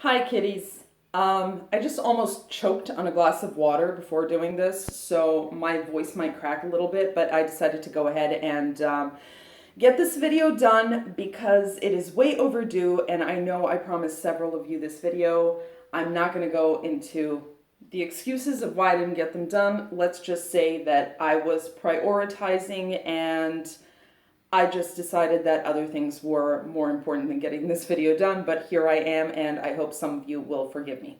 Hi, kitties. I just almost choked on a glass of water before doing this, so my voice might crack a little bit, but I decided to go ahead and get this video done because it is way overdue, and I know I promised several of you this video. I'm not going to go into the excuses of why I didn't get them done. Let's just say that I was prioritizing and I just decided that other things were more important than getting this video done, but here I am, and I hope some of you will forgive me.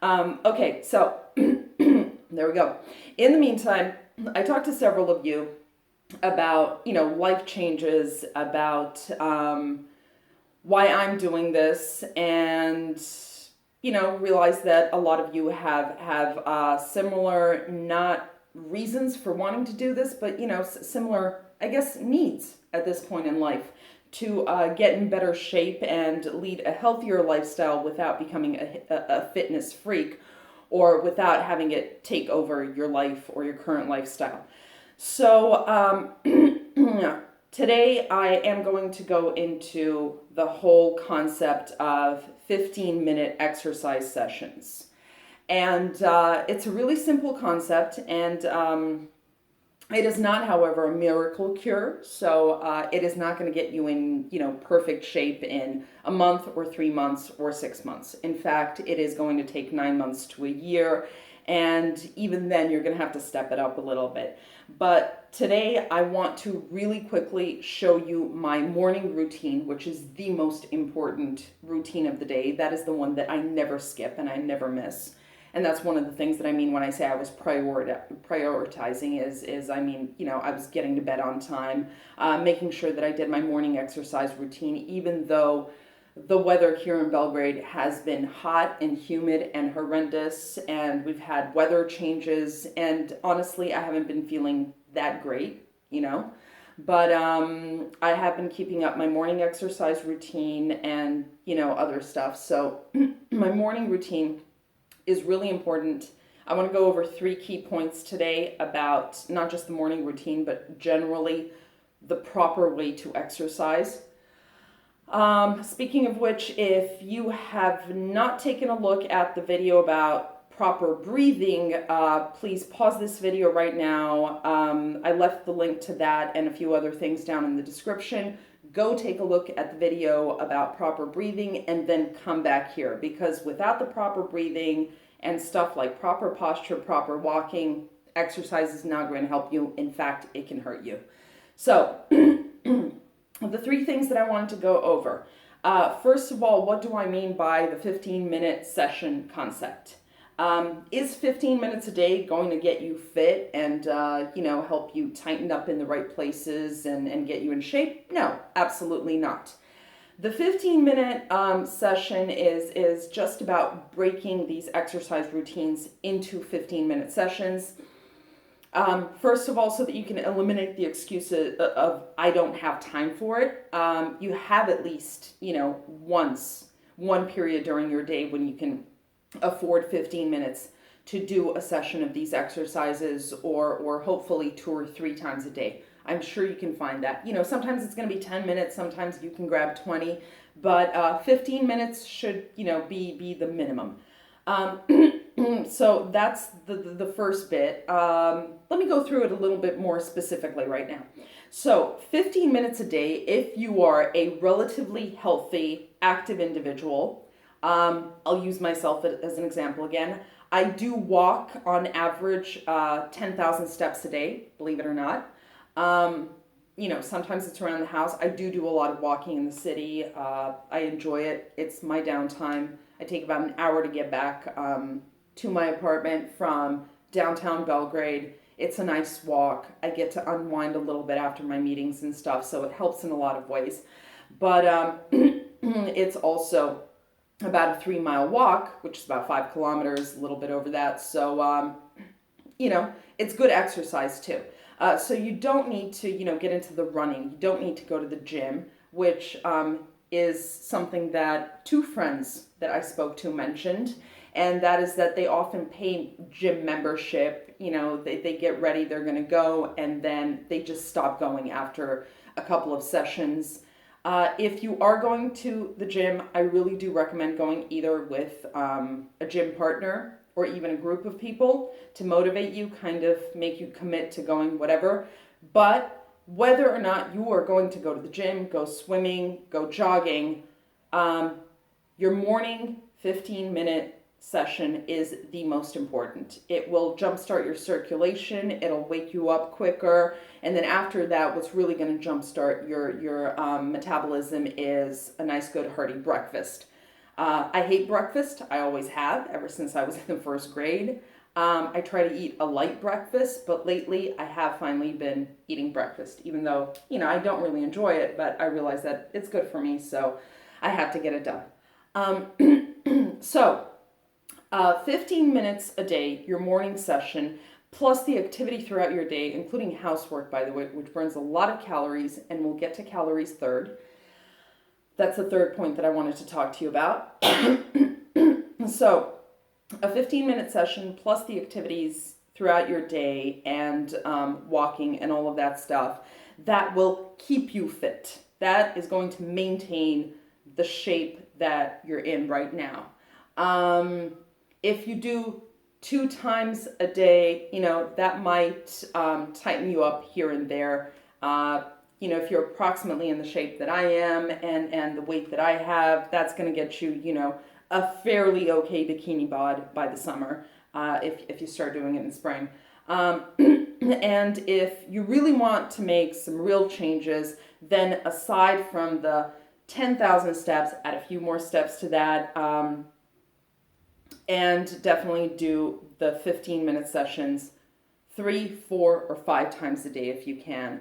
Okay, so there we go. In the meantime, I talked to several of you about, life changes, about why I'm doing this, and, realize that a lot of you have similar, not reasons for wanting to do this, but, similar, I guess, needs at this point in life to get in better shape and lead a healthier lifestyle without becoming a fitness freak or without having it take over your life or your current lifestyle. So today I am going to go into the whole concept of 15-minute exercise sessions. And it's a really simple concept, and it is not, however, a miracle cure, so it is not going to get you in, perfect shape in a month or 3 months or 6 months. In fact, it is going to take 9 months to a year, and even then you're going to have to step it up a little bit. But today I want to really quickly show you my morning routine, which is the most important routine of the day. That is the one that I never skip and I never miss. And that's one of the things that I mean when I say I was prioritizing is I was getting to bed on time, making sure that I did my morning exercise routine, even though the weather here in Belgrade has been hot and humid and horrendous, and we've had weather changes, and honestly, I haven't been feeling that great, But I have been keeping up my morning exercise routine and, other stuff. So my morning routine is really important. I want to go over 3 key points today about not just the morning routine, but generally the proper way to exercise. Speaking of which, if you have not taken a look at the video about proper breathing, please pause this video right now. I left the link to that and a few other things down in the description. Go take a look at the video about proper breathing and then come back here, because without the proper breathing and stuff like proper posture, proper walking, exercise is not going to help you. In fact, it can hurt you. So the 3 things that I wanted to go over. First of all, what do I mean by the 15-minute session concept? Is 15 minutes a day going to get you fit and, help you tighten up in the right places and get you in shape? No, absolutely not. The 15-minute session is just about breaking these exercise routines into 15-minute sessions. First of all, so that you can eliminate the excuse of I don't have time for it. You have at least, one period during your day when you can afford 15 minutes to do a session of these exercises, or hopefully 2 or 3 times a day. I'm sure you can find that. Sometimes it's going to be 10 minutes, sometimes you can grab 20, but 15 minutes should, be the minimum. So that's the first bit. Let me go through it a little bit more specifically right now. So 15 minutes a day, if you are a relatively healthy, active individual. I'll use myself as an example again. I do walk on average 10,000 steps a day, believe it or not. Sometimes it's around the house. I do a lot of walking in the city. I enjoy it. It's my downtime. I take about an hour to get back to my apartment from downtown Belgrade. It's a nice walk. I get to unwind a little bit after my meetings and stuff, so it helps in a lot of ways. But it's also about a 3-mile walk, which is about 5 kilometers, a little bit over that. So, it's good exercise too. So you don't need to, get into the running. You don't need to go to the gym, which is something that 2 friends that I spoke to mentioned. And that is that they often pay gym membership. They get ready, they're going to go, and then they just stop going after a couple of sessions. If you are going to the gym, I really do recommend going either with a gym partner or even a group of people to motivate you, kind of make you commit to going whatever. But whether or not you are going to go to the gym, go swimming, go jogging, your morning 15-minute session is the most important. It will jumpstart your circulation, it'll wake you up quicker, and then after that, what's really going to jumpstart your metabolism is a nice, good, hearty breakfast. I hate breakfast. I always have, ever since I was in the first grade. I try to eat a light breakfast, but lately I have finally been eating breakfast, even though, I don't really enjoy it, but I realize that it's good for me, so I have to get it done. So, 15 minutes a day, your morning session, plus the activity throughout your day, including housework, by the way, which burns a lot of calories, and we'll get to calories third. That's the third point that I wanted to talk to you about. So, a 15-minute session plus the activities throughout your day and walking and all of that stuff, that will keep you fit. That is going to maintain the shape that you're in right now. If you do 2 times a day, that might tighten you up here and there. If you're approximately in the shape that I am and the weight that I have, that's going to get you, a fairly okay bikini bod by the summer, if you start doing it in spring. And if you really want to make some real changes, then aside from the 10,000 steps, add a few more steps to that, and definitely do the 15-minute sessions 3, 4, or 5 times a day if you can.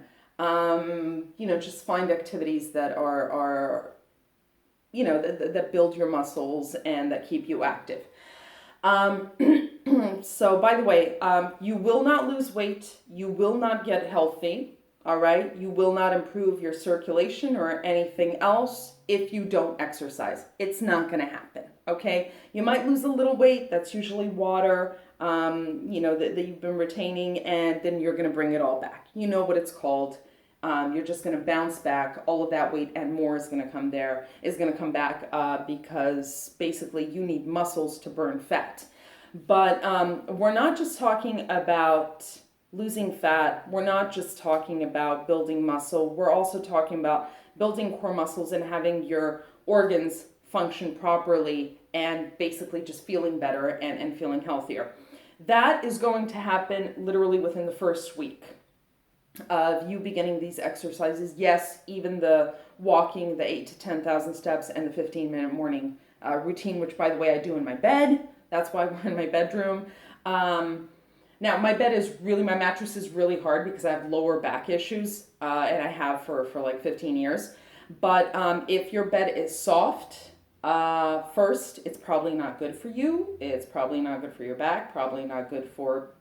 Just find activities that are that build your muscles and that keep you active. So, by the way, you will not lose weight. You will not get healthy. All right. You will not improve your circulation or anything else if you don't exercise. It's not going to happen. Okay. You might lose a little weight. That's usually water, that you've been retaining, and then you're going to bring it all back. You know what it's called. You're just going to bounce back. All of that weight and more is going to come back because basically you need muscles to burn fat. But we're not just talking about losing fat. We're not just talking about building muscle. We're also talking about building core muscles and having your organs function properly and basically just feeling better and feeling healthier. That is going to happen literally within the first week of you beginning these exercises. Yes, even the walking, the 8 to 10,000 steps, and the 15-minute morning routine, which, by the way, I do in my bed. That's why we're in my bedroom. Now, my mattress is really hard because I have lower back issues, and I have for like 15 years. But if your bed is soft, first, it's probably not good for you. It's probably not good for your back, probably not good for,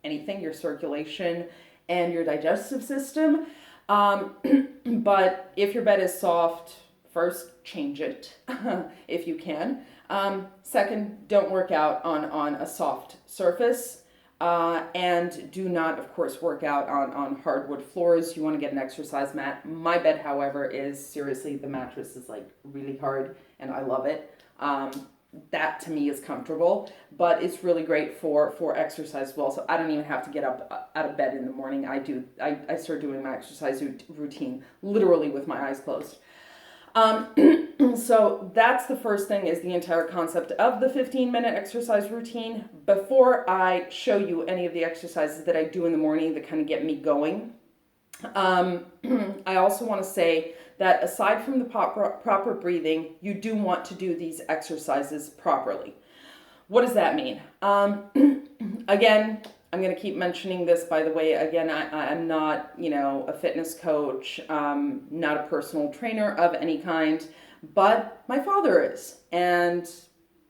anything, your circulation and your digestive system. But if your bed is soft, first, change it if you can. Second, don't work out on a soft surface. And do not, of course, work out on hardwood floors. You want to get an exercise mat. My bed, however, is seriously, the mattress is like really hard and I love it. That to me is comfortable, but it's really great for exercise as well. So I don't even have to get up out of bed in the morning. I start doing my exercise routine literally with my eyes closed. So that's the first thing, is the entire concept of the 15-minute exercise routine. Before I show you any of the exercises that I do in the morning that kind of get me going, I also want to say that aside from the proper breathing, you do want to do these exercises properly. What does that mean? Again, I'm going to keep mentioning this, by the way. Again, I'm not, a fitness coach, not a personal trainer of any kind, but my father is, and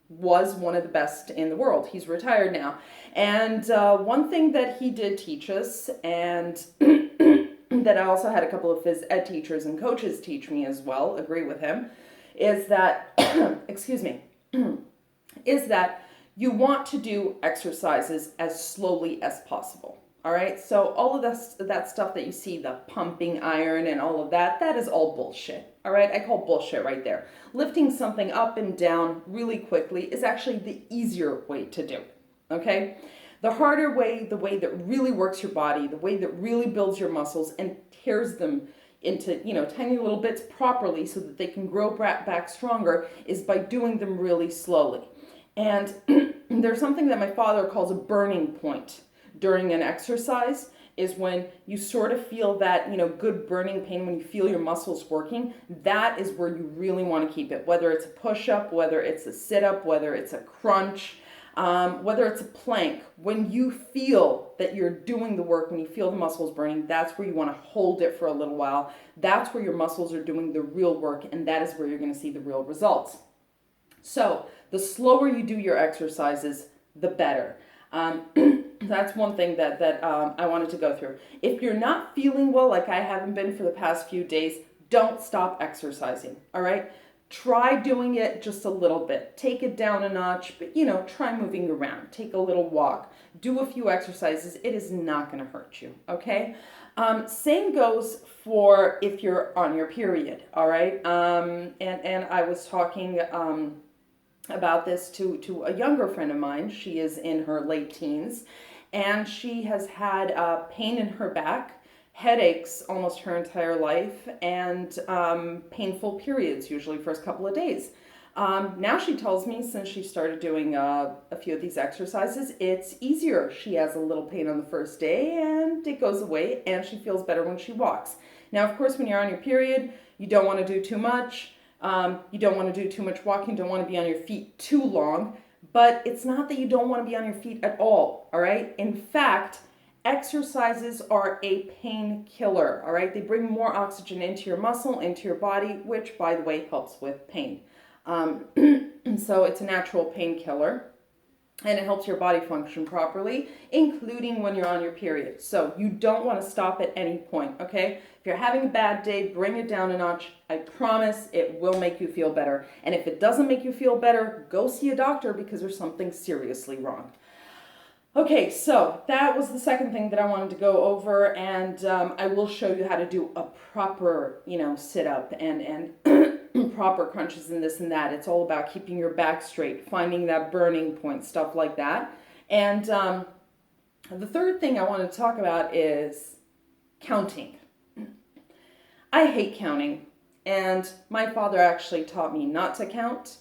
was one of the best in the world. He's retired now. And one thing that he did teach us, and that I also had a couple of phys ed teachers and coaches teach me as well, agree with him, is that, excuse me, is that you want to do exercises as slowly as possible. All right. So all of that stuff that you see, the pumping iron and all of that, that is all bullshit. All right, I call bullshit right there. Lifting something up and down really quickly is actually the easier way to do it. Okay? The harder way, the way that really works your body, the way that really builds your muscles and tears them into, tiny little bits properly so that they can grow back stronger, is by doing them really slowly. And there's something that my father calls a burning point during an exercise, is when you sort of feel that, good burning pain, when you feel your muscles working. That is where you really want to keep it, whether it's a push-up, whether it's a sit-up, whether it's a crunch, whether it's a plank. When you feel that you're doing the work, when you feel the muscles burning, that's where you want to hold it for a little while. That's where your muscles are doing the real work, and that is where you're going to see the real results. So the slower you do your exercises, the better. That's one thing that I wanted to go through. If you're not feeling well, like I haven't been for the past few days, don't stop exercising, all right? Try doing it just a little bit. Take it down a notch, but try moving around. Take a little walk. Do a few exercises. It is not going to hurt you, okay? Same goes for if you're on your period, all right? And I was talking about this to a younger friend of mine. She is in her late teens, and she has had pain in her back, headaches almost her entire life, and painful periods, usually first couple of days. Now she tells me, since she started doing a few of these exercises, it's easier. She has a little pain on the first day and it goes away, and she feels better when she walks. Now, of course, when you're on your period, you don't want to do too much. You don't want to do too much walking, don't want to be on your feet too long, but it's not that you don't want to be on your feet at all right? In fact, exercises are a painkiller, all right? They bring more oxygen into your muscle, into your body, which, by the way, helps with pain. So it's a natural painkiller, and it helps your body function properly, including when you're on your period. So you don't want to stop at any point, okay? If you're having a bad day, bring it down a notch. I promise it will make you feel better. And if it doesn't make you feel better, go see a doctor, because there's something seriously wrong. Okay, so that was the second thing that I wanted to go over, and I will show you how to do a proper, sit-up and proper crunches and this and that. It's all about keeping your back straight, finding that burning point, stuff like that. And the third thing I want to talk about is counting. I hate counting, and my father actually taught me not to count.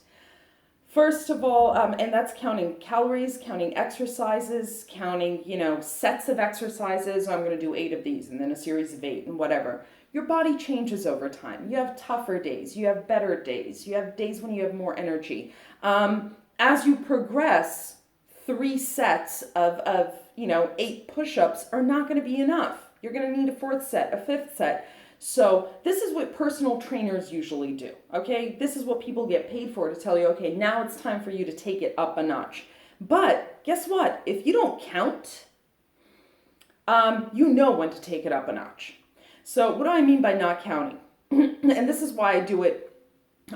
First of all, and that's counting calories, counting exercises, counting, sets of exercises. I'm going to do 8 of these and then a series of 8 and whatever. Your body changes over time. You have tougher days. You have better days. You have days when you have more energy. As you progress, 3 sets of 8 push-ups are not going to be enough. You're going to need a 4th set, a 5th set. So this is what personal trainers usually do, okay? This is what people get paid for, to tell you, okay, now it's time for you to take it up a notch. But guess what? If you don't count, you know when to take it up a notch. So what do I mean by not counting? And this is why I do it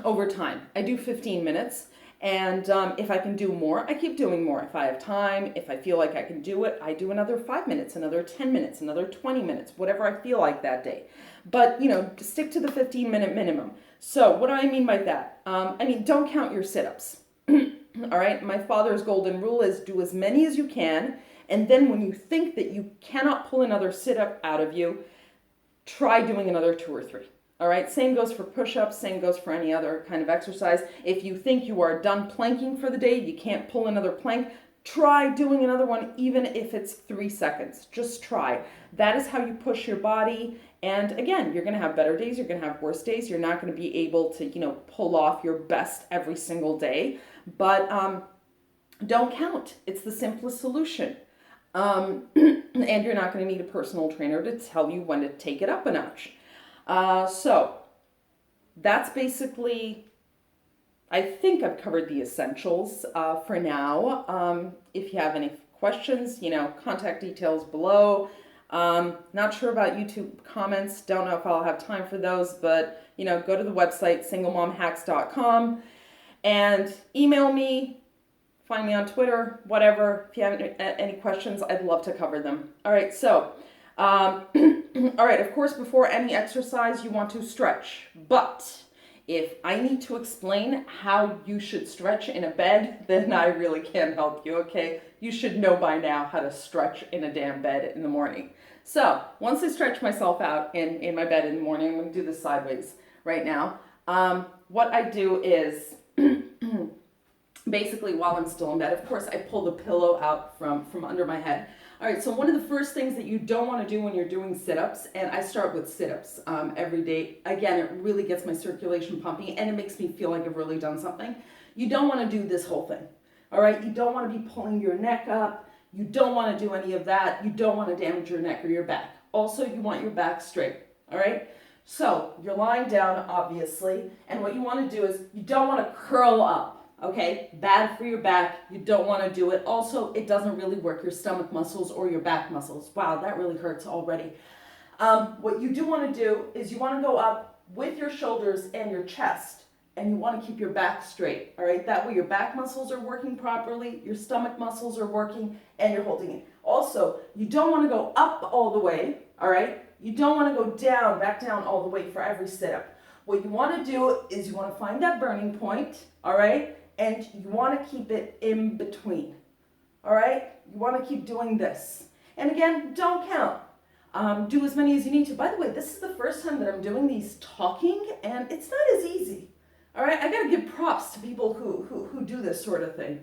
over time. I do 15 minutes. And if I can do more, I keep doing more. If I have time, if I feel like I can do it, I do another 5 minutes, another 10 minutes, another 20 minutes, whatever I feel like that day. But, stick to the 15-minute minimum. So what do I mean by that? Don't count your sit-ups. All right? My father's golden rule is do as many as you can. And then when you think that you cannot pull another sit-up out of you, try doing another 2 or 3. All right, same goes for push-ups, same goes for any other kind of exercise. If you think you are done planking for the day, you can't pull another plank, try doing another one, even if it's 3 seconds. Just try. That is how you push your body. And again, you're going to have better days, you're going to have worse days. You're not going to be able to, pull off your best every single day. But don't count. It's the simplest solution. And you're not going to need a personal trainer to tell you when to take it up a notch. So that's basically, I think I've covered the essentials for now. If you have any questions, contact details below. Not sure about YouTube comments. Don't know if I'll have time for those, but, go to the website, singlemomhacks.com, and email me, find me on Twitter, whatever. If you have any questions, I'd love to cover them. All right, so All right, of course, before any exercise, you want to stretch. But if I need to explain how you should stretch in a bed, then I really can't help you, okay? You should know by now how to stretch in a damn bed in the morning. So once I stretch myself out in my bed in the morning, I'm going to do this sideways right now. What I do is basically while I'm still in bed, of course, I pull the pillow out from under my head. All right, so one of the first things that you don't want to do when you're doing sit-ups, and I start with sit-ups every day. Again, it really gets my circulation pumping and it makes me feel like I've really done something. You don't want to do this whole thing. All right, you don't want to be pulling your neck up. You don't want to do any of that. You don't want to damage your neck or your back. Also, you want your back straight. All right, so you're lying down, obviously, and what you want to do is you don't want to curl up. Okay, bad for your back. You don't want to do it. Also, it doesn't really work your stomach muscles or your back muscles. Wow, that really hurts already. What you do want to do is you want to go up with your shoulders and your chest, and you want to keep your back straight. All right, that way your back muscles are working properly, your stomach muscles are working, and you're holding it. Also, you don't want to go up all the way. All right, you don't want to go down, back down all the way for every sit-up. What you want to do is you want to find that burning point. All right. And you want to keep it in between, all right? You want to keep doing this. And again, don't count. Do as many as you need to. By the way, this is the first time that I'm doing these talking, and it's not as easy, all right? I got to give props to people who do this sort of thing.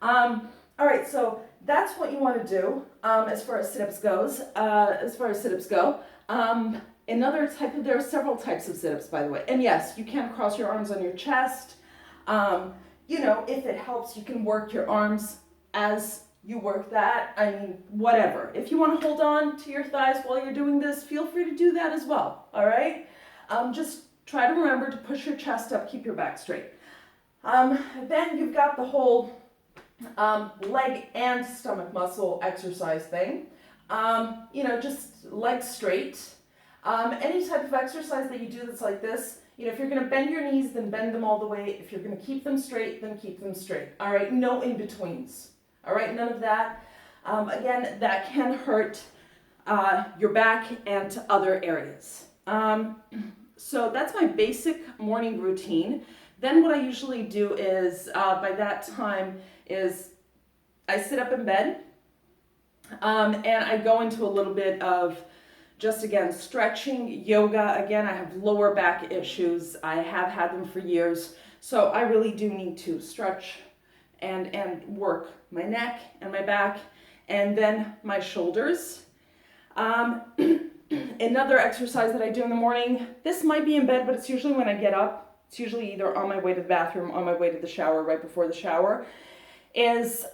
All right, so that's what you want to do as far as sit-ups goes. Another type of, there are several types of sit-ups, by the way. And yes, you can cross your arms on your chest. You know, if it helps, you can work your arms as you work that. I mean, whatever. If you want to hold on to your thighs while you're doing this, feel free to do that as well, all right? Just try to remember to push your chest up, keep your back straight. Then you've got the whole leg and stomach muscle exercise thing. You know, just legs straight. Any type of exercise that you do that's like this, you know, if you're going to bend your knees, then bend them all the way. If you're going to keep them straight, then keep them straight. All right, no in-betweens. All right, none of that. Again, that can hurt your back and other areas. So that's my basic morning routine. Then what I usually do is, by that time, is I sit up in bed and I go into a little bit of just, again, stretching, yoga. Again, I have lower back issues. I have had them for years. So I really do need to stretch and work my neck and my back and then my shoulders. Another exercise that I do in the morning, this might be in bed, but it's usually when I get up. It's usually either on my way to the bathroom, on my way to the shower, right before the shower, is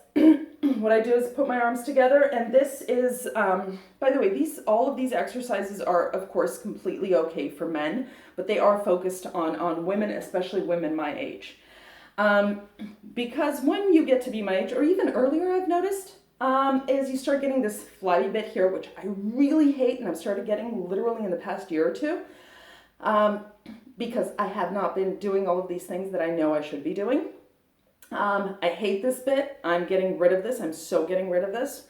what I do is put my arms together, and this is, by the way, all of these exercises are, of course, completely okay for men, but they are focused on women, especially women my age. Because when you get to be my age, or even earlier, I've noticed, is you start getting this flabby bit here, which I really hate, and I've started getting literally in the past year or two, because I have not been doing all of these things that I know I should be doing. I hate this bit. I'm getting rid of this. I'm so getting rid of this.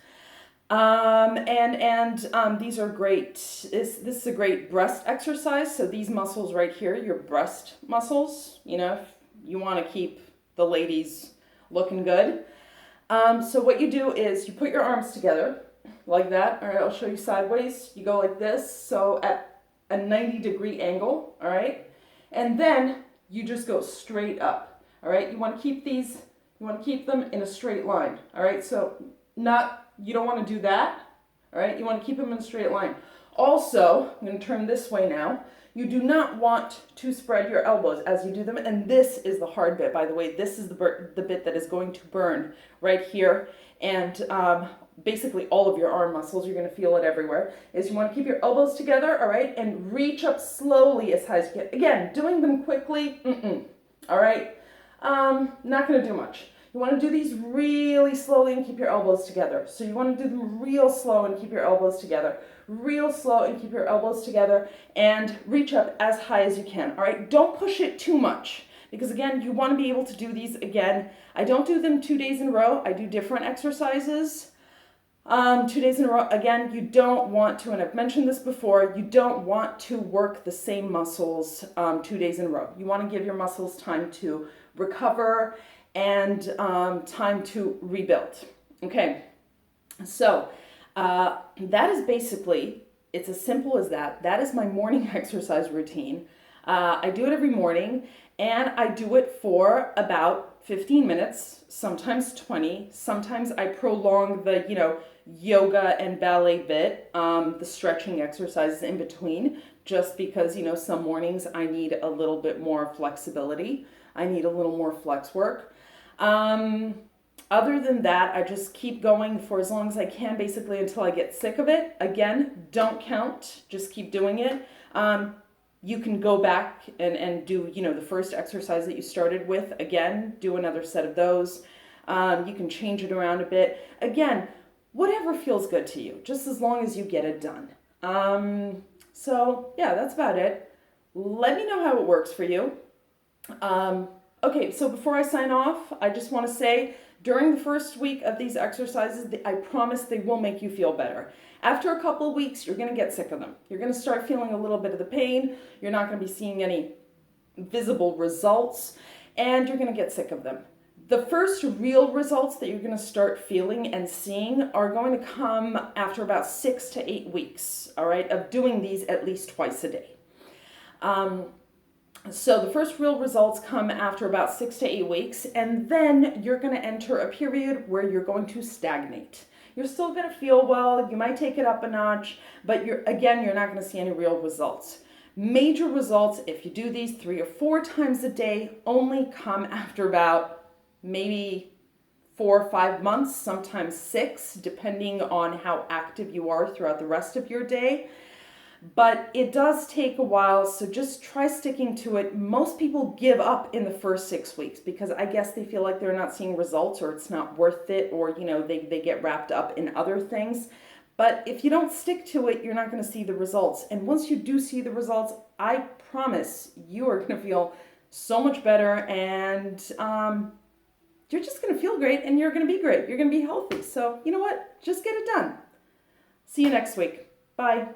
These are great. This is a great breast exercise. So these muscles right here, your breast muscles, you know, if you want to keep the ladies looking good. So what you do is you put your arms together like that. All right, I'll show you sideways. You go like this. So at a 90-degree angle, all right? And then you just go straight up. All right, you want to keep them in a straight line. All right, so you don't want to do that. All right, you want to keep them in a straight line. Also, I'm going to turn this way now. You do not want to spread your elbows as you do them. And this is the hard bit, by the way. This is the bit that is going to burn right here. And basically all of your arm muscles, you're going to feel it everywhere, is you want to keep your elbows together, all right, and reach up slowly as high as you can. Again, doing them quickly, all right? Not going to do much. You want to do these really slowly and keep your elbows together. So you want to do them real slow and keep your elbows together. Real slow and keep your elbows together and reach up as high as you can. All right, don't push it too much because again, you want to be able to do these again. I don't do them 2 days in a row. I do different exercises. 2 days in a row. Again, you don't want to, and I've mentioned this before, you don't want to work the same muscles 2 days in a row. You want to give your muscles time to recover and time to rebuild. Okay, so that is basically, it's as simple as that. That is my morning exercise routine. I do it every morning, and I do it for about 15 minutes, sometimes 20. Sometimes I prolong the, yoga and ballet bit, the stretching exercises in between, just because, some mornings I need a little bit more flexibility. I need a little more flex work. Other than that, I just keep going for as long as I can, basically until I get sick of it. Again, don't count, just keep doing it. You can go back and do, the first exercise that you started with. Again, do another set of those. You can change it around a bit. Again, whatever feels good to you, just as long as you get it done. So yeah, that's about it. Let me know how it works for you. Okay, so before I sign off, I just want to say, during the first week of these exercises, I promise they will make you feel better. After a couple of weeks, you're going to get sick of them. You're going to start feeling a little bit of the pain. You're not going to be seeing any visible results, and you're going to get sick of them. The first real results that you're going to start feeling and seeing are going to come after about 6 to 8 weeks, all right, of doing these at least twice a day. So the first real results come after about 6 to 8 weeks, and then you're going to enter a period where you're going to stagnate. You're still going to feel well, you might take it up a notch, but you're not going to see any real results. Major results, if you do these 3 or 4 times a day, only come after about maybe 4 or 5 months, sometimes 6, depending on how active you are throughout the rest of your day. But it does take a while, so just try sticking to it. Most people give up in the first 6 weeks because I guess they feel like they're not seeing results, or it's not worth it, or they get wrapped up in other things. But if you don't stick to it, you're not going to see the results. And once you do see the results, I promise you are going to feel so much better, and you're just going to feel great, and you're going to be great. You're going to be healthy. So you know what? Just get it done. See you next week. Bye.